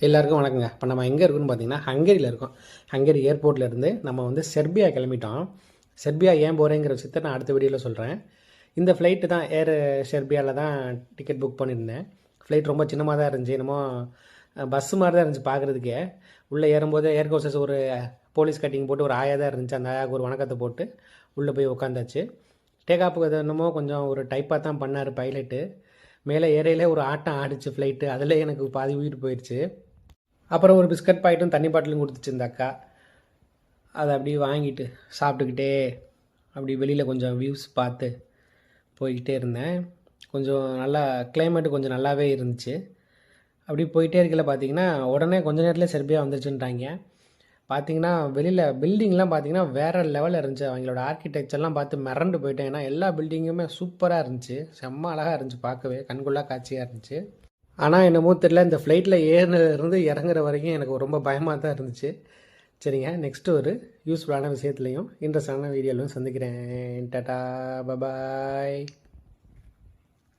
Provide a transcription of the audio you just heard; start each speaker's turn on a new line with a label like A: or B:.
A: எல்லாருக்கும் வணக்கங்க. இப்போ நம்ம எங்கே இருக்குன்னு பார்த்தீங்கன்னா ஹங்கேரியில் இருக்கோம். ஹங்கேரி ஏர்போர்ட்டில் இருந்து நம்ம வந்து செர்பியா கிளம்பிட்டோம். செர்பியா ஏன் போகிறேங்கிற விஷயத்தை நான் அடுத்த வீடியோவில் சொல்கிறேன். இந்த ஃப்ளைட்டு தான் செர்பியாவில் தான் டிக்கெட் புக் பண்ணியிருந்தேன். ஃப்ளைட் ரொம்ப சின்னமாக தான் இருந்துச்சு, என்னமோ பஸ்ஸு மாதிரி தான் இருந்துச்சு பார்க்குறதுக்கே. உள்ளே ஏறும்போது ஏர் ஹோஸ்டஸ் ஒரு போலீஸ் கட்டிங் போட்டு ஒரு ஆயா தான் இருந்துச்சு. அந்த ஆயாவுக்கு ஒரு வணக்கத்தை போட்டு உள்ளே போய் உட்காந்தாச்சு. டேக் ஆஃபுக்கு என்னமோ கொஞ்சம் ஒரு டைப்பாக தான் பண்ணார் பைலட்டு. மேலே ஏறையிலே ஒரு ஆட்டம் ஆடிச்சு ஃப்ளைட்டு. அதில் எனக்கு பாதி உயிர் போயிடுச்சு. அப்புறம் ஒரு பிஸ்கட் பாக்கெட்டும் தண்ணி பாட்டிலும் கொடுத்துச்சு இந்த அக்கா. அதை அப்படியே வாங்கிட்டு சாப்பிட்டுக்கிட்டே அப்படி வெளியில் கொஞ்சம் வியூஸ் பார்த்து போய்கிட்டே இருந்தேன். கொஞ்சம் நல்லா கிளைமேட்டு கொஞ்சம் நல்லாவே இருந்துச்சு. அப்படி போயிட்டே இருக்கல பார்த்தீங்கன்னா உடனே கொஞ்ச நேரத்தில் செர்பியா வந்துருச்சுன்ட்டாங்க. பார்த்தீங்கன்னா வெளியில் பில்டிங்லாம் பார்த்தீங்கன்னா வேறு லெவலில் இருந்துச்சு. அவங்களோட ஆர்கிடெக்சர்லாம் பார்த்து மிரண்டு போயிட்டேன். ஏன்னா எல்லா பில்டிங்குமே சூப்பராக இருந்துச்சு, செம்ம அழகாக இருந்துச்சு, பார்க்கவே கண்கொள்ளா காட்சியாக இருந்துச்சு. ஆனால் என்னமோ தெரியல, இந்த ஃப்ளைட்டில் ஏறினதுலேருந்து இறங்குற வரைக்கும் எனக்கு ரொம்ப பயமாக தான் இருந்துச்சு. சரிங்க, நெக்ஸ்ட்டு ஒரு யூஸ்ஃபுல்லான விஷயத்துலையும் இன்ட்ரெஸ்டான வீடியோலையும் சந்திக்கிறேன். டாடா, பபாய்.